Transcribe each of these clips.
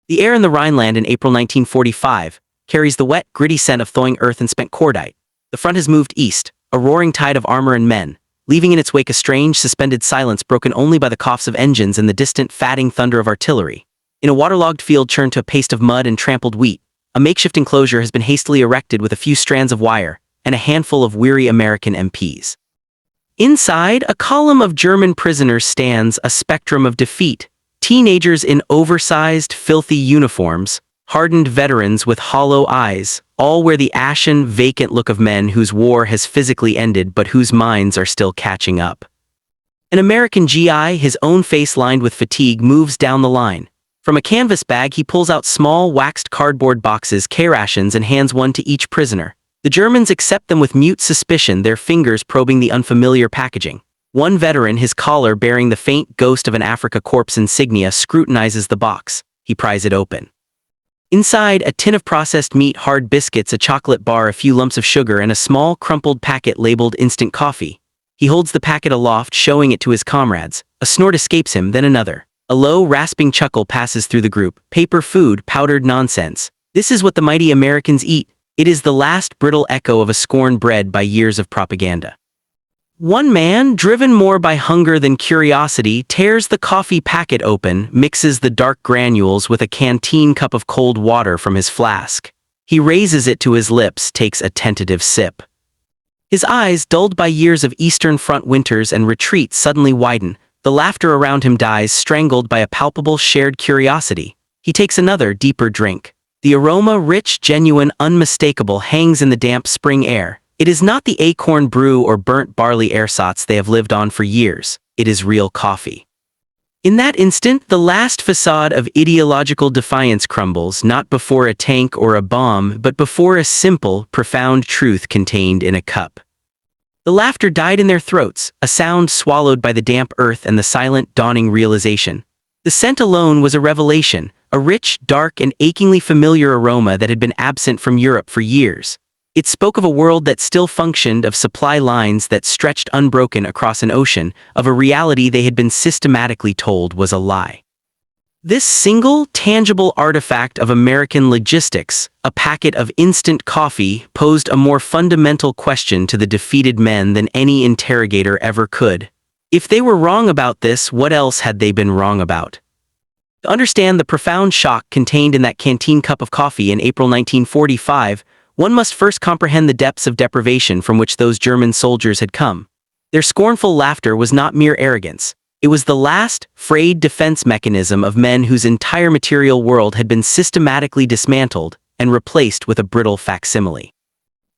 The air in the Rhineland in April 1945 carries the wet, gritty scent of thawing earth and spent cordite. The front has moved east, a roaring tide of armor and men, leaving in its wake a strange, suspended silence broken only by the coughs of engines and the distant, fatting thunder of artillery. In a waterlogged field churned to a paste of mud and trampled wheat, a makeshift enclosure has been hastily erected with a few strands of wire and a handful of weary American MPs. Inside, a column of German prisoners stands, a spectrum of defeat. Teenagers in oversized, filthy uniforms, hardened veterans with hollow eyes, all wear the ashen, vacant look of men whose war has physically ended but whose minds are still catching up. An American GI, his own face lined with fatigue, moves down the line. From a canvas bag he pulls out small, waxed cardboard boxes, K-rations, and hands one to each prisoner. The Germans accept them with mute suspicion, their fingers probing the unfamiliar packaging. One veteran, his collar bearing the faint ghost of an Africa Corps insignia, scrutinizes the box. He pries it open. Inside, a tin of processed meat, hard biscuits, a chocolate bar, a few lumps of sugar, and a small, crumpled packet labeled instant coffee. He holds the packet aloft, showing it to his comrades. A snort escapes him, then another. A low, rasping chuckle passes through the group. Paper food, powdered nonsense. This is what the mighty Americans eat. It is the last brittle echo of a scorn bred by years of propaganda. One man, driven more by hunger than curiosity, tears the coffee packet open, mixes the dark granules with a canteen cup of cold water from his flask. He raises it to his lips, takes a tentative sip. His eyes, dulled by years of Eastern Front winters and retreats, suddenly widen. The laughter around him dies, strangled by a palpable shared curiosity. He takes another, deeper drink. The aroma, rich, genuine, unmistakable, hangs in the damp spring air. It is not the acorn brew or burnt barley ersatz they have lived on for years. It is real coffee. In that instant, the last facade of ideological defiance crumbles, not before a tank or a bomb, but before a simple, profound truth contained in a cup. The laughter died in their throats, a sound swallowed by the damp earth and the silent, dawning realization. The scent alone was a revelation, a rich, dark, and achingly familiar aroma that had been absent from Europe for years. It spoke of a world that still functioned, of supply lines that stretched unbroken across an ocean, of a reality they had been systematically told was a lie. This single, tangible artifact of American logistics, a packet of instant coffee, posed a more fundamental question to the defeated men than any interrogator ever could. If they were wrong about this, what else had they been wrong about? To understand the profound shock contained in that canteen cup of coffee in April 1945, one must first comprehend the depths of deprivation from which those German soldiers had come. Their scornful laughter was not mere arrogance. It was the last, frayed defense mechanism of men whose entire material world had been systematically dismantled and replaced with a brittle facsimile.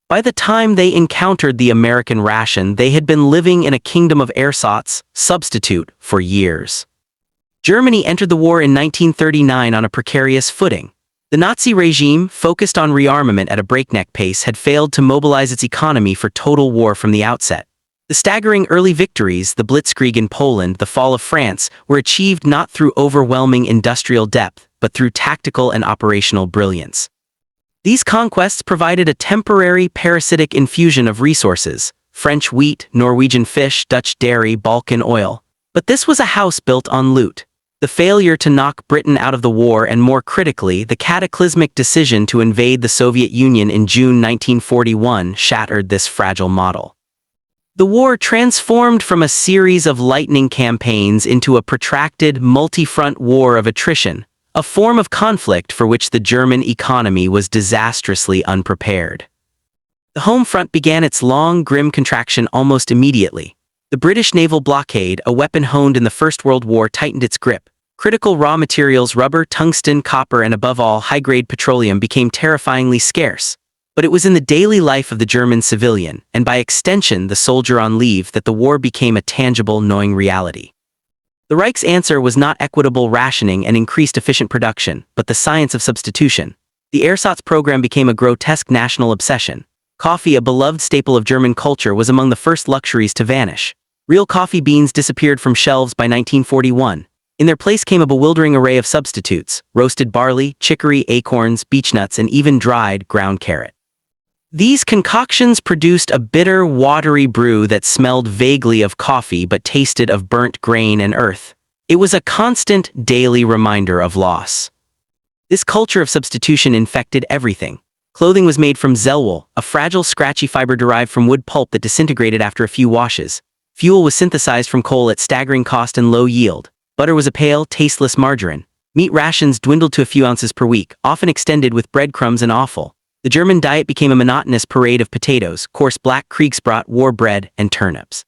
By the time they encountered the American ration, they had been living in a kingdom of ersatz, substitute, for years. Germany entered the war in 1939 on a precarious footing. The Nazi regime, focused on rearmament at a breakneck pace, had failed to mobilize its economy for total war from the outset. The staggering early victories, the Blitzkrieg in Poland, the fall of France, were achieved not through overwhelming industrial depth, but through tactical and operational brilliance. These conquests provided a temporary parasitic infusion of resources: French wheat, Norwegian fish, Dutch dairy, Balkan oil. But this was a house built on loot. The failure to knock Britain out of the war, and more critically, the cataclysmic decision to invade the Soviet Union in June 1941, shattered this fragile model. The war transformed from a series of lightning campaigns into a protracted, multi-front war of attrition, a form of conflict for which the German economy was disastrously unprepared. The home front began its long, grim contraction almost immediately. The British naval blockade, a weapon honed in the First World War, tightened its grip. Critical raw materials, rubber, tungsten, copper, and above all, high-grade petroleum became terrifyingly scarce. But it was in the daily life of the German civilian, and by extension the soldier on leave, that the war became a tangible, gnawing reality. The Reich's answer was not equitable rationing and increased efficient production, but the science of substitution. The ersatz program became a grotesque national obsession. Coffee, a beloved staple of German culture, was among the first luxuries to vanish. Real coffee beans disappeared from shelves by 1941. In their place came a bewildering array of substitutes: roasted barley, chicory, acorns, beechnuts, and even dried, ground carrot. These concoctions produced a bitter, watery brew that smelled vaguely of coffee but tasted of burnt grain and earth. It was a constant, daily reminder of loss. This culture of substitution infected everything. Clothing was made from zellwool, a fragile, scratchy fiber derived from wood pulp that disintegrated after a few washes. Fuel was synthesized from coal at staggering cost and low yield. Butter was a pale, tasteless margarine. Meat rations dwindled to a few ounces per week, often extended with breadcrumbs and offal. The German diet became a monotonous parade of potatoes, coarse black Kriegsbrot, war bread, and turnips.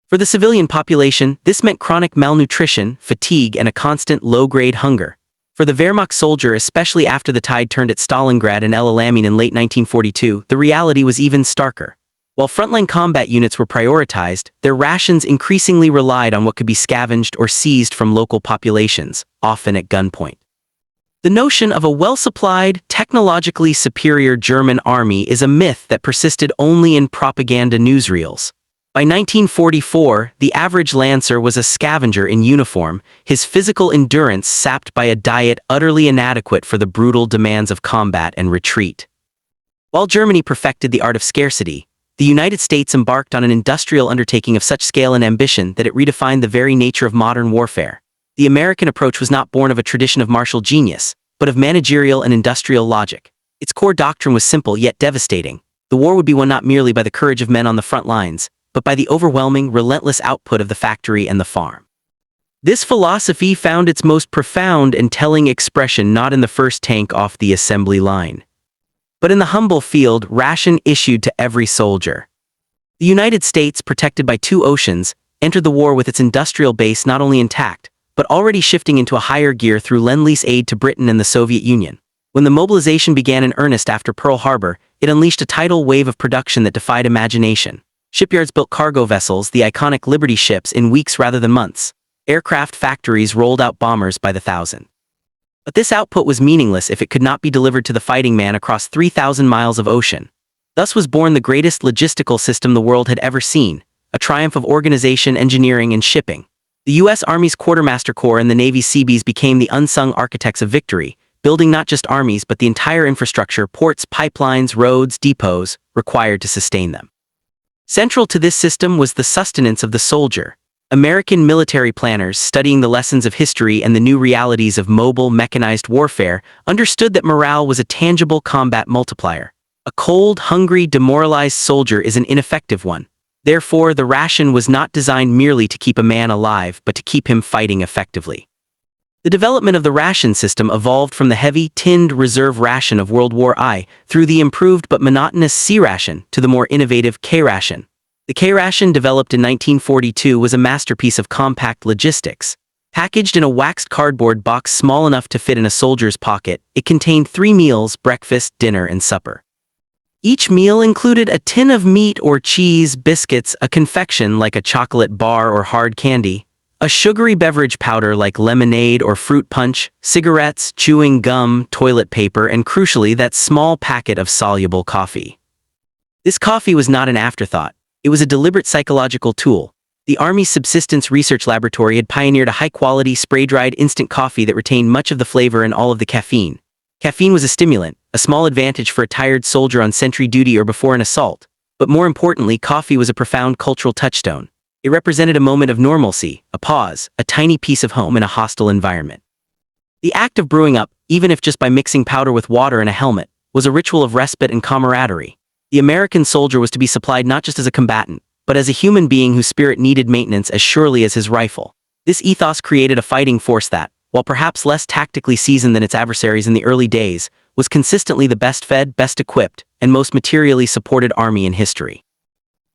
For the civilian population, this meant chronic malnutrition, fatigue, and a constant low-grade hunger. For the Wehrmacht soldier, especially after the tide turned at Stalingrad and El Alamein in late 1942, the reality was even starker. While frontline combat units were prioritized, their rations increasingly relied on what could be scavenged or seized from local populations, often at gunpoint. The notion of a well-supplied, technologically superior German army is a myth that persisted only in propaganda newsreels. By 1944, the average Lancer was a scavenger in uniform, his physical endurance sapped by a diet utterly inadequate for the brutal demands of combat and retreat. While Germany perfected the art of scarcity, the United States embarked on an industrial undertaking of such scale and ambition that it redefined the very nature of modern warfare. The American approach was not born of a tradition of martial genius, but of managerial and industrial logic. Its core doctrine was simple yet devastating. The war would be won not merely by the courage of men on the front lines, but by the overwhelming, relentless output of the factory and the farm. This philosophy found its most profound and telling expression not in the first tank off the assembly line, but in the humble field ration issued to every soldier. The United States, protected by two oceans, entered the war with its industrial base not only intact, but already shifting into a higher gear through Lend-Lease aid to Britain and the Soviet Union. When the mobilization began in earnest after Pearl Harbor, it unleashed a tidal wave of production that defied imagination. Shipyards built cargo vessels, the iconic Liberty ships, in weeks rather than months. Aircraft factories rolled out bombers by the thousand. But this output was meaningless if it could not be delivered to the fighting man across 3,000 miles of ocean. Thus was born the greatest logistical system the world had ever seen, a triumph of organization, engineering, and shipping. The U.S. Army's Quartermaster Corps and the Navy's Seabees became the unsung architects of victory, building not just armies but the entire infrastructure, ports, pipelines, roads, depots, required to sustain them. Central to this system was the sustenance of the soldier. American military planners, studying the lessons of history and the new realities of mobile, mechanized warfare, understood that morale was a tangible combat multiplier. A cold, hungry, demoralized soldier is an ineffective one. Therefore, the ration was not designed merely to keep a man alive, but to keep him fighting effectively. The development of the ration system evolved from the heavy, tinned reserve ration of World War I through the improved but monotonous C ration to the more innovative K ration. The K-ration, developed in 1942, was a masterpiece of compact logistics. Packaged in a waxed cardboard box small enough to fit in a soldier's pocket, it contained 3 meals: breakfast, dinner, and supper. Each meal included a tin of meat or cheese, biscuits, a confection like a chocolate bar or hard candy, a sugary beverage powder like lemonade or fruit punch, cigarettes, chewing gum, toilet paper, and crucially that small packet of soluble coffee. This coffee was not an afterthought. It was a deliberate psychological tool. The Army's Subsistence Research Laboratory had pioneered a high-quality, spray-dried instant coffee that retained much of the flavor and all of the caffeine. Caffeine was a stimulant, a small advantage for a tired soldier on sentry duty or before an assault. But more importantly, coffee was a profound cultural touchstone. It represented a moment of normalcy, a pause, a tiny piece of home in a hostile environment. The act of brewing up, even if just by mixing powder with water in a helmet, was a ritual of respite and camaraderie. The American soldier was to be supplied not just as a combatant, but as a human being whose spirit needed maintenance as surely as his rifle. This ethos created a fighting force that, while perhaps less tactically seasoned than its adversaries in the early days, was consistently the best fed, best equipped, and most materially supported army in history.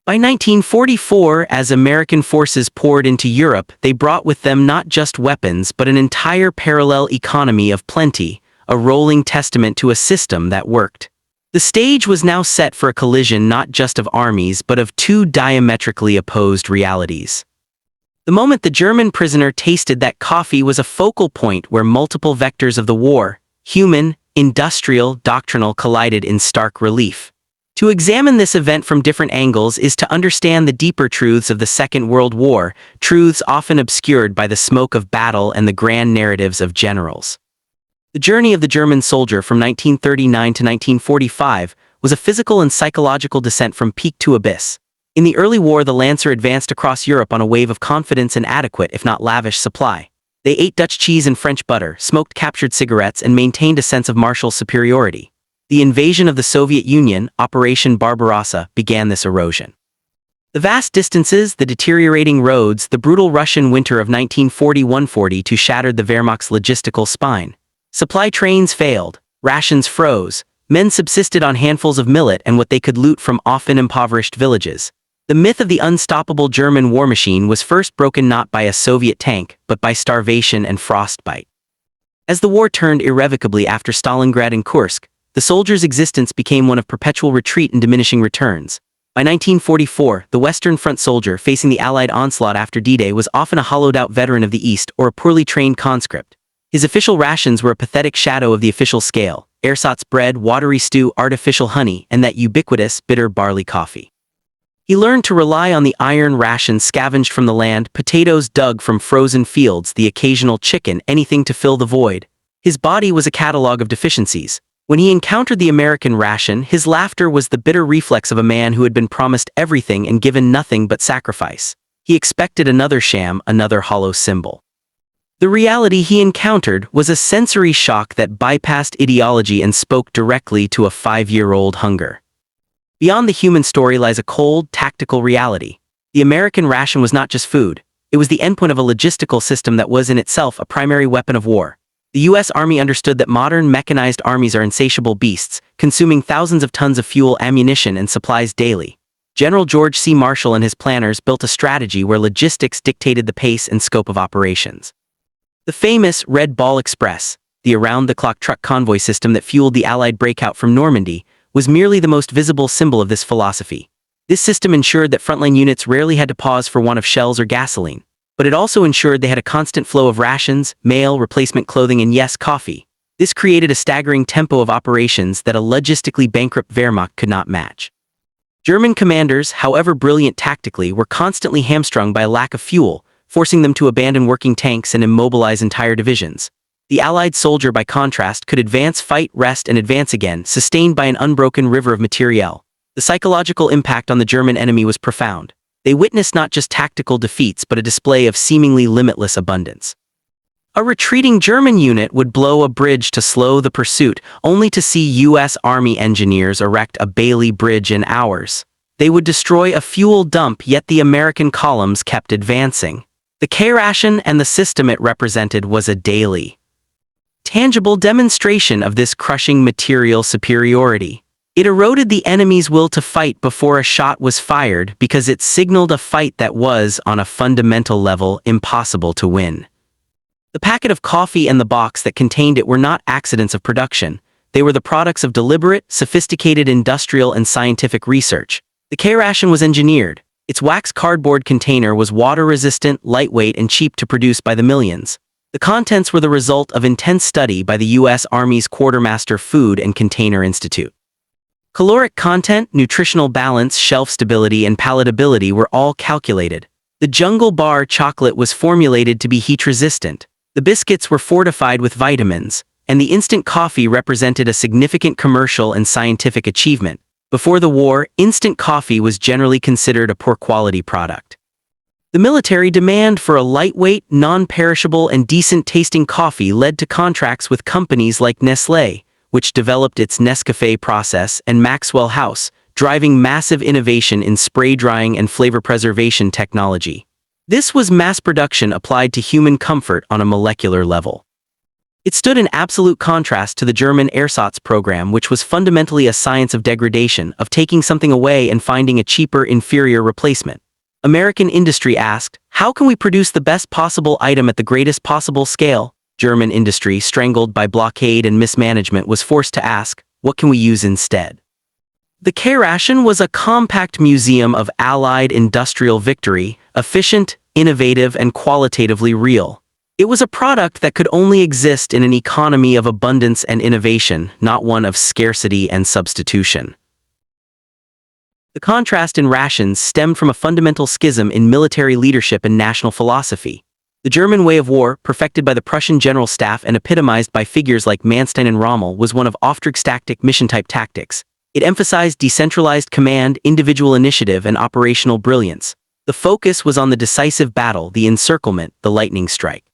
By 1944, as American forces poured into Europe, they brought with them not just weapons but an entire parallel economy of plenty, a rolling testament to a system that worked. The stage was now set for a collision not just of armies but of two diametrically opposed realities. The moment the German prisoner tasted that coffee was a focal point where multiple vectors of the war, human, industrial, doctrinal, collided in stark relief. To examine this event from different angles is to understand the deeper truths of the Second World War, truths often obscured by the smoke of battle and the grand narratives of generals. The journey of the German soldier from 1939 to 1945 was a physical and psychological descent from peak to abyss. In the early war, the Lancer advanced across Europe on a wave of confidence and adequate, if not lavish, supply. They ate Dutch cheese and French butter, smoked captured cigarettes, and maintained a sense of martial superiority. The invasion of the Soviet Union, Operation Barbarossa, began this erosion. The vast distances, the deteriorating roads, the brutal Russian winter of 1940-142 shattered the Wehrmacht's logistical spine. Supply trains failed, rations froze, men subsisted on handfuls of millet and what they could loot from often impoverished villages. The myth of the unstoppable German war machine was first broken not by a Soviet tank, but by starvation and frostbite. As the war turned irrevocably after Stalingrad and Kursk, the soldiers' existence became one of perpetual retreat and diminishing returns. By 1944, the Western Front soldier facing the Allied onslaught after D-Day was often a hollowed-out veteran of the East or a poorly trained conscript. His official rations were a pathetic shadow of the official scale: ersatz bread, watery stew, artificial honey, and that ubiquitous, bitter barley coffee. He learned to rely on the iron rations scavenged from the land, potatoes dug from frozen fields, the occasional chicken, anything to fill the void. His body was a catalogue of deficiencies. When he encountered the American ration, his laughter was the bitter reflex of a man who had been promised everything and given nothing but sacrifice. He expected another sham, another hollow symbol. The reality he encountered was a sensory shock that bypassed ideology and spoke directly to a 5-year-old hunger. Beyond the human story lies a cold, tactical reality. The American ration was not just food. It was the endpoint of a logistical system that was in itself a primary weapon of war. The U.S. Army understood that modern mechanized armies are insatiable beasts, consuming thousands of tons of fuel, ammunition, and supplies daily. General George C. Marshall and his planners built a strategy where logistics dictated the pace and scope of operations. The famous Red Ball Express, the around-the-clock truck convoy system that fueled the Allied breakout from Normandy, was merely the most visible symbol of this philosophy. This system ensured that frontline units rarely had to pause for want of shells or gasoline. But it also ensured they had a constant flow of rations, mail, replacement clothing, and yes, coffee. This created a staggering tempo of operations that a logistically bankrupt Wehrmacht could not match. German commanders, however brilliant tactically, were constantly hamstrung by a lack of fuel, forcing them to abandon working tanks and immobilize entire divisions. The Allied soldier, by contrast, could advance, fight, rest, and advance again, sustained by an unbroken river of materiel. The psychological impact on the German enemy was profound. They witnessed not just tactical defeats but a display of seemingly limitless abundance. A retreating German unit would blow a bridge to slow the pursuit, only to see U.S. Army engineers erect a Bailey Bridge in hours. They would destroy a fuel dump, yet the American columns kept advancing. The K-ration and the system it represented was a daily, tangible demonstration of this crushing material superiority. It eroded the enemy's will to fight before a shot was fired because it signaled a fight that was, on a fundamental level, impossible to win. The packet of coffee and the box that contained it were not accidents of production. They were the products of deliberate, sophisticated industrial and scientific research. The K-ration was engineered. Its wax cardboard container was water-resistant, lightweight, and cheap to produce by the millions. The contents were the result of intense study by the U.S. Army's Quartermaster Food and Container Institute. Caloric content, nutritional balance, shelf stability, and palatability were all calculated. The Jungle Bar chocolate was formulated to be heat-resistant. The biscuits were fortified with vitamins, and the instant coffee represented a significant commercial and scientific achievement. Before the war, instant coffee was generally considered a poor-quality product. The military demand for a lightweight, non-perishable, and decent-tasting coffee led to contracts with companies like Nestlé, which developed its Nescafé process, and Maxwell House, driving massive innovation in spray drying and flavor preservation technology. This was mass production applied to human comfort on a molecular level. It stood in absolute contrast to the German ersatz program, which was fundamentally a science of degradation, of taking something away and finding a cheaper, inferior replacement. American industry asked, how can we produce the best possible item at the greatest possible scale? German industry, strangled by blockade and mismanagement, was forced to ask, what can we use instead? The K-ration was a compact museum of Allied industrial victory, efficient, innovative, and qualitatively real. It was a product that could only exist in an economy of abundance and innovation, not one of scarcity and substitution. The contrast in rations stemmed from a fundamental schism in military leadership and national philosophy. The German way of war, perfected by the Prussian general staff and epitomized by figures like Manstein and Rommel, was one of Auftragstaktik, mission-type tactics. It emphasized decentralized command, individual initiative, and operational brilliance. The focus was on the decisive battle, the encirclement, the lightning strike.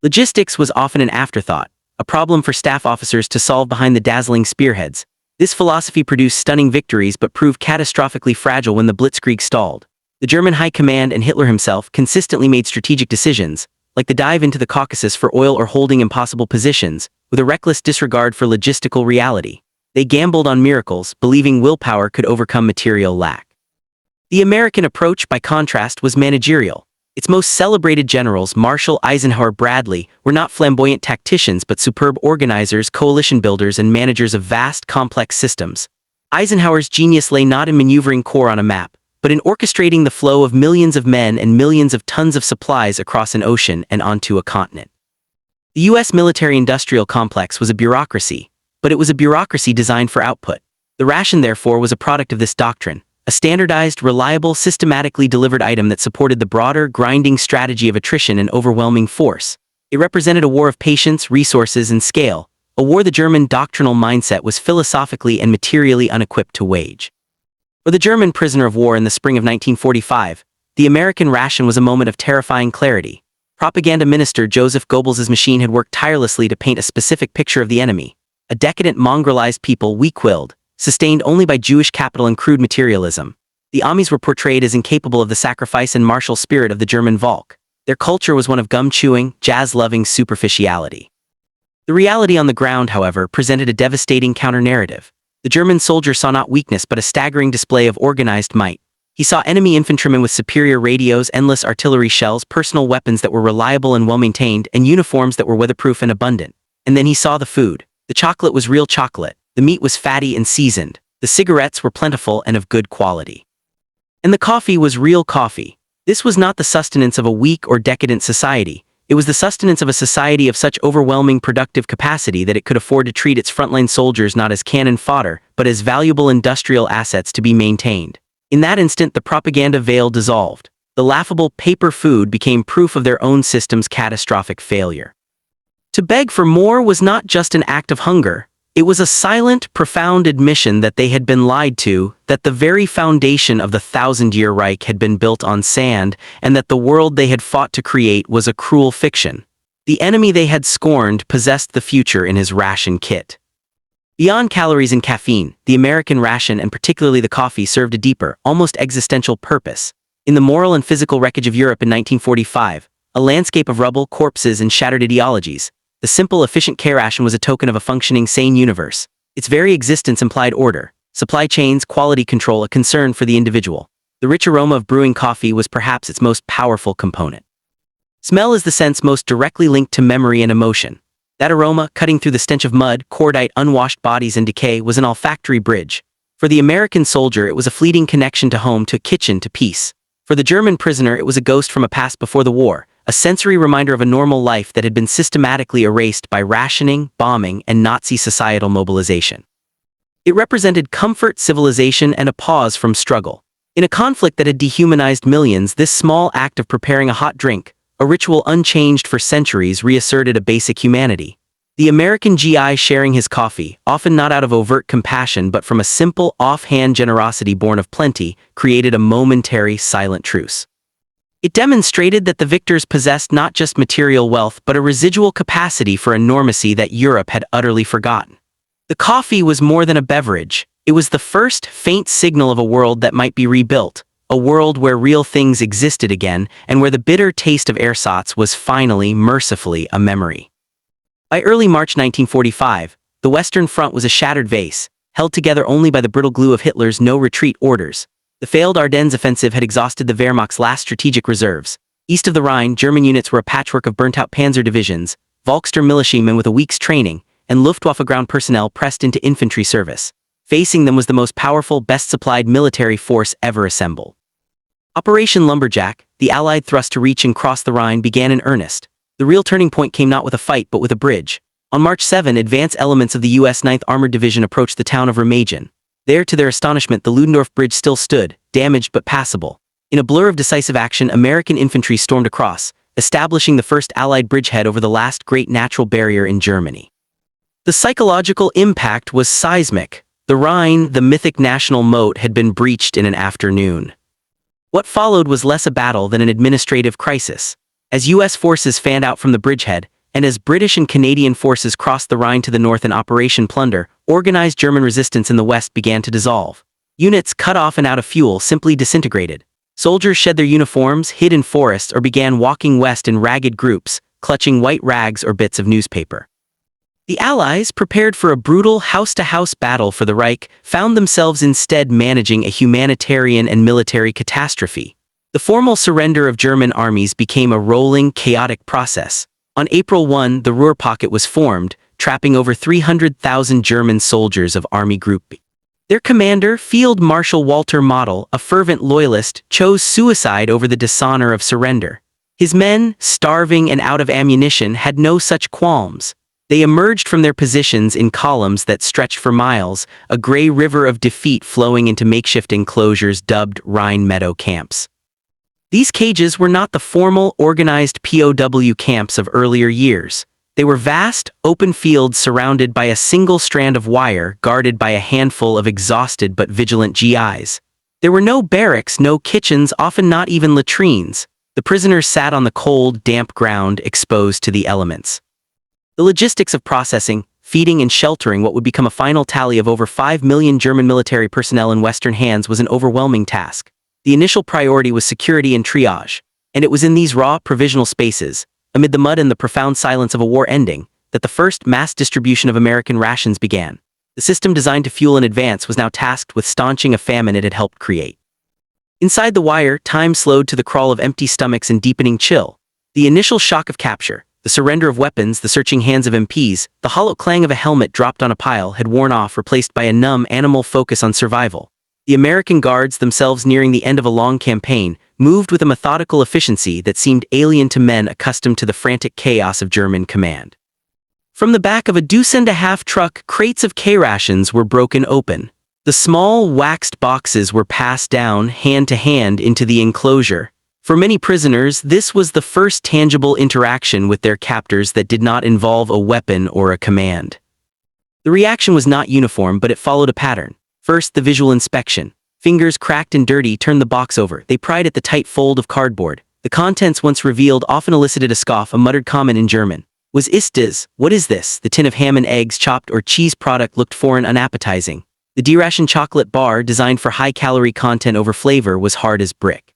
Logistics was often an afterthought, a problem for staff officers to solve behind the dazzling spearheads. This philosophy produced stunning victories but proved catastrophically fragile when the Blitzkrieg stalled. The German high command and Hitler himself consistently made strategic decisions, like the dive into the Caucasus for oil or holding impossible positions, with a reckless disregard for logistical reality. They gambled on miracles, believing willpower could overcome material lack. The American approach, by contrast, was managerial. Its most celebrated generals, Marshall, Eisenhower, Bradley, were not flamboyant tacticians but superb organizers, coalition builders, and managers of vast, complex systems. Eisenhower's genius lay not in maneuvering corps on a map, but in orchestrating the flow of millions of men and millions of tons of supplies across an ocean and onto a continent. The U.S. military-industrial complex was a bureaucracy, but it was a bureaucracy designed for output. The ration, therefore, was a product of this doctrine, a standardized, reliable, systematically delivered item that supported the broader, grinding strategy of attrition and overwhelming force. It represented a war of patience, resources, and scale, a war the German doctrinal mindset was philosophically and materially unequipped to wage. For the German prisoner of war in the spring of 1945, the American ration was a moment of terrifying clarity. Propaganda minister Joseph Goebbels' machine had worked tirelessly to paint a specific picture of the enemy, a decadent, mongrelized people weak-willed, sustained only by Jewish capital and crude materialism. The Amis were portrayed as incapable of the sacrifice and martial spirit of the German Volk. Their culture was one of gum-chewing, jazz-loving superficiality. The reality on the ground, however, presented a devastating counter-narrative. The German soldier saw not weakness but a staggering display of organized might. He saw enemy infantrymen with superior radios, endless artillery shells, personal weapons that were reliable and well-maintained, and uniforms that were weatherproof and abundant. And then he saw the food. The chocolate was real chocolate. The meat was fatty and seasoned. The cigarettes were plentiful and of good quality. And the coffee was real coffee. This was not the sustenance of a weak or decadent society. It was the sustenance of a society of such overwhelming productive capacity that it could afford to treat its frontline soldiers not as cannon fodder, but as valuable industrial assets to be maintained. In that instant, the propaganda veil dissolved. The laughable paper food became proof of their own system's catastrophic failure. To beg for more was not just an act of hunger. It was a silent, profound admission that they had been lied to, that the very foundation of the thousand-year Reich had been built on sand, and that the world they had fought to create was a cruel fiction. The enemy they had scorned possessed the future in his ration kit. Beyond calories and caffeine, the American ration, and particularly the coffee, served a deeper, almost existential purpose. In the moral and physical wreckage of Europe in 1945, a landscape of rubble, corpses, and shattered ideologies, the simple, efficient care ration was a token of a functioning, sane universe. Its very existence implied order, supply chains, quality control, a concern for the individual. The rich aroma of brewing coffee was perhaps its most powerful component. Smell is the sense most directly linked to memory and emotion. That aroma, cutting through the stench of mud, cordite, unwashed bodies, and decay, was an olfactory bridge. For the American soldier, it was a fleeting connection to home, to kitchen, to peace. For the German prisoner, it was a ghost from a past before the war, a sensory reminder of a normal life that had been systematically erased by rationing, bombing, and Nazi societal mobilization. It represented comfort, civilization, and a pause from struggle. In a conflict that had dehumanized millions, this small act of preparing a hot drink, a ritual unchanged for centuries, reasserted a basic humanity. The American GI sharing his coffee, often not out of overt compassion but from a simple, offhand generosity born of plenty, created a momentary, silent truce. It demonstrated that the victors possessed not just material wealth but a residual capacity for enormity that Europe had utterly forgotten. The coffee was more than a beverage. It was the first faint signal of a world that might be rebuilt, a world where real things existed again, and where the bitter taste of ersatz was finally, mercifully, a memory. By early March 1945, the Western Front was a shattered vase, held together only by the brittle glue of Hitler's no-retreat orders. The failed Ardennes offensive had exhausted the Wehrmacht's last strategic reserves. East of the Rhine, German units were a patchwork of burnt-out panzer divisions, Volkssturm militiamen with a week's training, and Luftwaffe ground personnel pressed into infantry service. Facing them was the most powerful, best-supplied military force ever assembled. Operation Lumberjack, the Allied thrust to reach and cross the Rhine, began in earnest. The real turning point came not with a fight but with a bridge. On March 7, advance elements of the U.S. 9th Armored Division approached the town of Remagen. There, to their astonishment, the Ludendorff Bridge still stood, damaged but passable. In a blur of decisive action, American infantry stormed across, establishing the first Allied bridgehead over the last great natural barrier in Germany. The psychological impact was seismic. The Rhine, the mythic national moat, had been breached in an afternoon. What followed was less a battle than an administrative crisis. As U.S. forces fanned out from the bridgehead, and as British and Canadian forces crossed the Rhine to the north in Operation Plunder, organized German resistance in the west began to dissolve. Units cut off and out of fuel simply disintegrated. Soldiers shed their uniforms, hid in forests, or began walking west in ragged groups, clutching white rags or bits of newspaper. The Allies, prepared for a brutal house-to-house battle for the Reich, found themselves instead managing a humanitarian and military catastrophe. The formal surrender of German armies became a rolling, chaotic process. On April 1, the Ruhr Pocket was formed, trapping over 300,000 German soldiers of Army Group B. Their commander, Field Marshal Walter Model, a fervent loyalist, chose suicide over the dishonor of surrender. His men, starving and out of ammunition, had no such qualms. They emerged from their positions in columns that stretched for miles, a gray river of defeat flowing into makeshift enclosures dubbed Rhine Meadow camps. These cages were not the formal, organized POW camps of earlier years. They were vast, open fields surrounded by a single strand of wire guarded by a handful of exhausted but vigilant GIs. There were no barracks, no kitchens, often not even latrines. The prisoners sat on the cold, damp ground, exposed to the elements. The logistics of processing, feeding and sheltering what would become a final tally of over 5 million German military personnel in Western hands was an overwhelming task. The initial priority was security and triage, and it was in these raw, provisional spaces, amid the mud and the profound silence of a war ending, that the first mass distribution of American rations began. The system designed to fuel in advance was now tasked with staunching a famine it had helped create. Inside the wire, time slowed to the crawl of empty stomachs and deepening chill. The initial shock of capture, the surrender of weapons, the searching hands of MPs, the hollow clang of a helmet dropped on a pile had worn off, replaced by a numb, animal focus on survival. The American Guards, themselves nearing the end of a long campaign, moved with a methodical efficiency that seemed alien to men accustomed to the frantic chaos of German command. From the back of a deuce-and-a-half truck, crates of K-rations were broken open. The small, waxed boxes were passed down, hand to hand, into the enclosure. For many prisoners, this was the first tangible interaction with their captors that did not involve a weapon or a command. The reaction was not uniform, but it followed a pattern. First, the visual inspection. Fingers cracked and dirty turned the box over. They pried at the tight fold of cardboard. The contents, once revealed, often elicited a scoff, a muttered comment in German. Was ist das? What is this? The tin of ham and eggs, chopped or cheese product, looked foreign, unappetizing. The D-ration chocolate bar, designed for high-calorie content over flavor, was hard as brick.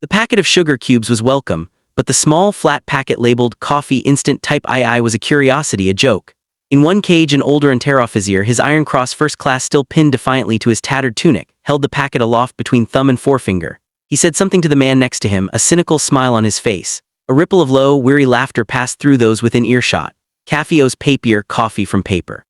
The packet of sugar cubes was welcome, but the small, flat packet labeled Coffee Instant Type II was a curiosity, a joke. In one cage, an older Unteroffizier, his Iron Cross First Class still pinned defiantly to his tattered tunic, held the packet aloft between thumb and forefinger. He said something to the man next to him, a cynical smile on his face. A ripple of low, weary laughter passed through those within earshot. Cafeos papier, coffee from paper.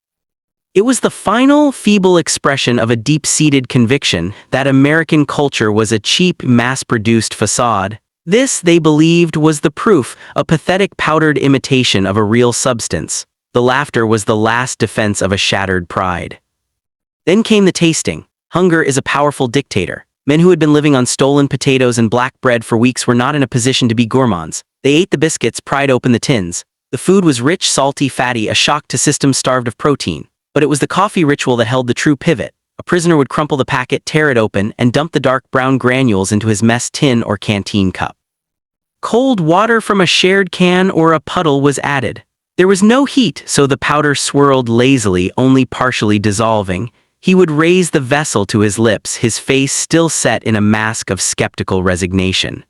It was the final, feeble expression of a deep-seated conviction that American culture was a cheap, mass-produced facade. This, they believed, was the proof, a pathetic powdered imitation of a real substance. The laughter was the last defense of a shattered pride. Then came the tasting. Hunger is a powerful dictator. Men who had been living on stolen potatoes and black bread for weeks were not in a position to be gourmands. They ate the biscuits, pried open the tins. The food was rich, salty, fatty, a shock to systems starved of protein. But it was the coffee ritual that held the true pivot. A prisoner would crumple the packet, tear it open, and dump the dark brown granules into his mess tin or canteen cup. Cold water from a shared can or a puddle was added. There was no heat, so the powder swirled lazily, only partially dissolving. He would raise the vessel to his lips, his face still set in a mask of skeptical resignation.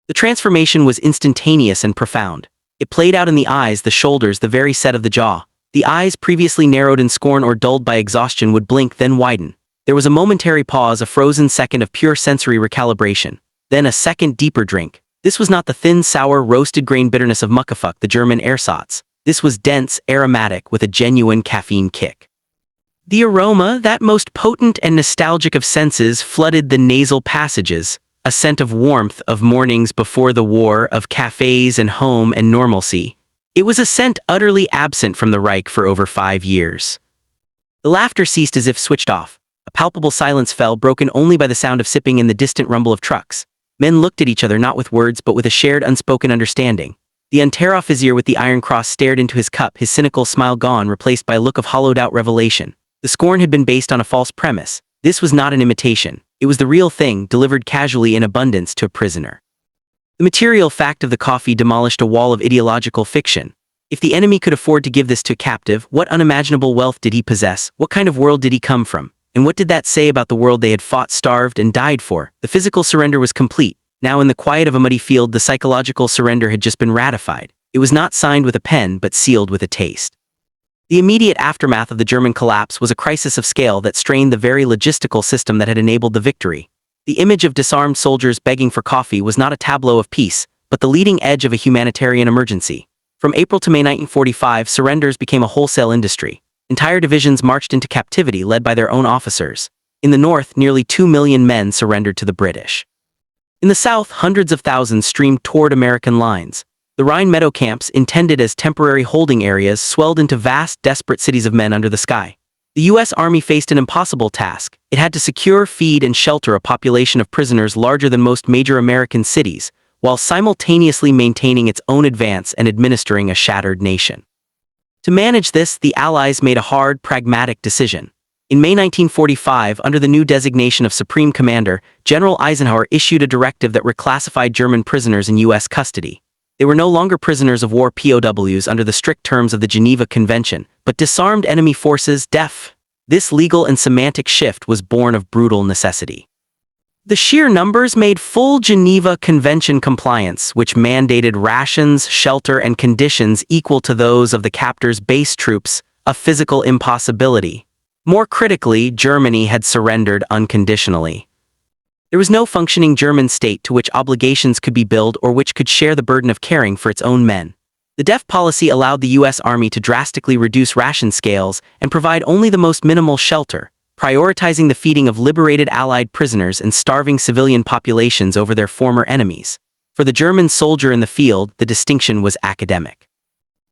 The transformation was instantaneous and profound. It played out in the eyes, the shoulders, the very set of the jaw. The eyes, previously narrowed in scorn or dulled by exhaustion, would blink, then widen. There was a momentary pause, a frozen second of pure sensory recalibration. Then a second, deeper drink. This was not the thin, sour, roasted grain bitterness of Muckafuck, the German ersatz. This was dense, aromatic, with a genuine caffeine kick. The aroma, that most potent and nostalgic of senses, flooded the nasal passages, a scent of warmth, of mornings before the war, of cafes and home and normalcy. It was a scent utterly absent from the Reich for over 5 years. The laughter ceased as if switched off. A palpable silence fell, broken only by the sound of sipping and the distant rumble of trucks. Men looked at each other not with words but with a shared unspoken understanding. The Unteroffizier with the Iron Cross stared into his cup, his cynical smile gone, replaced by a look of hollowed-out revelation. The scorn had been based on a false premise. This was not an imitation. It was the real thing, delivered casually in abundance to a prisoner. The material fact of the coffee demolished a wall of ideological fiction. If the enemy could afford to give this to a captive, what unimaginable wealth did he possess? What kind of world did he come from? And what did that say about the world they had fought, starved, and died for? The physical surrender was complete. Now in the quiet of a muddy field, the psychological surrender had just been ratified. It was not signed with a pen, but sealed with a taste. The immediate aftermath of the German collapse was a crisis of scale that strained the very logistical system that had enabled the victory. The image of disarmed soldiers begging for coffee was not a tableau of peace, but the leading edge of a humanitarian emergency. From April to May 1945, surrenders became a wholesale industry. Entire divisions marched into captivity led by their own officers. In the north, nearly 2 million men surrendered to the British. In the south, hundreds of thousands streamed toward American lines. The Rhine meadow camps, intended as temporary holding areas, swelled into vast, desperate cities of men under the sky. The U.S. Army faced an impossible task. It had to secure, feed, and shelter a population of prisoners larger than most major American cities, while simultaneously maintaining its own advance and administering a shattered nation. To manage this, the Allies made a hard, pragmatic decision. In May 1945, under the new designation of Supreme Commander, General Eisenhower issued a directive that reclassified German prisoners in U.S. custody. They were no longer prisoners of war POWs under the strict terms of the Geneva Convention, but disarmed enemy forces DEF. This legal and semantic shift was born of brutal necessity. The sheer numbers made full Geneva Convention compliance, which mandated rations, shelter, and conditions equal to those of the captors' base troops, a physical impossibility. More critically, Germany had surrendered unconditionally. There was no functioning German state to which obligations could be billed or which could share the burden of caring for its own men. The DEF policy allowed the U.S. Army to drastically reduce ration scales and provide only the most minimal shelter, prioritizing the feeding of liberated Allied prisoners and starving civilian populations over their former enemies. For the German soldier in the field, the distinction was academic.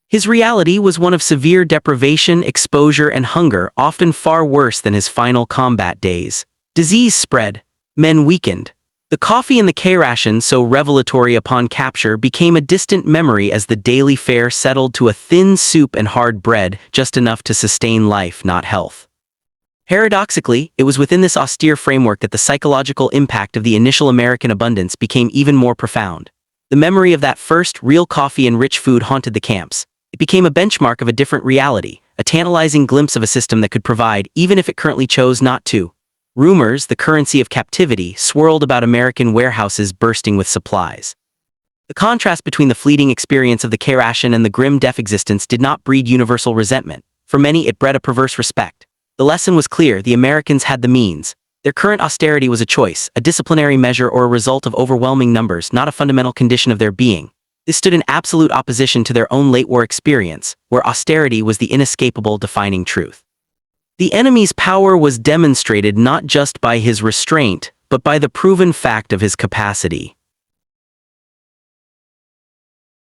His reality was one of severe deprivation, exposure, and hunger, often far worse than his final combat days. Disease spread. Men weakened. The coffee and the K-ration, so revelatory upon capture, became a distant memory as the daily fare settled to a thin soup and hard bread, just enough to sustain life, not health. Paradoxically, it was within this austere framework that the psychological impact of the initial American abundance became even more profound. The memory of that first, real coffee and rich food haunted the camps. It became a benchmark of a different reality, a tantalizing glimpse of a system that could provide, even if it currently chose not to. Rumors, the currency of captivity, swirled about American warehouses bursting with supplies. The contrast between the fleeting experience of the K-ration and the grim DEF existence did not breed universal resentment. For many, it bred a perverse respect. The lesson was clear: the Americans had the means. Their current austerity was a choice, a disciplinary measure, or a result of overwhelming numbers, not a fundamental condition of their being. This stood in absolute opposition to their own late-war experience, where austerity was the inescapable defining truth. The enemy's power was demonstrated not just by his restraint, but by the proven fact of his capacity.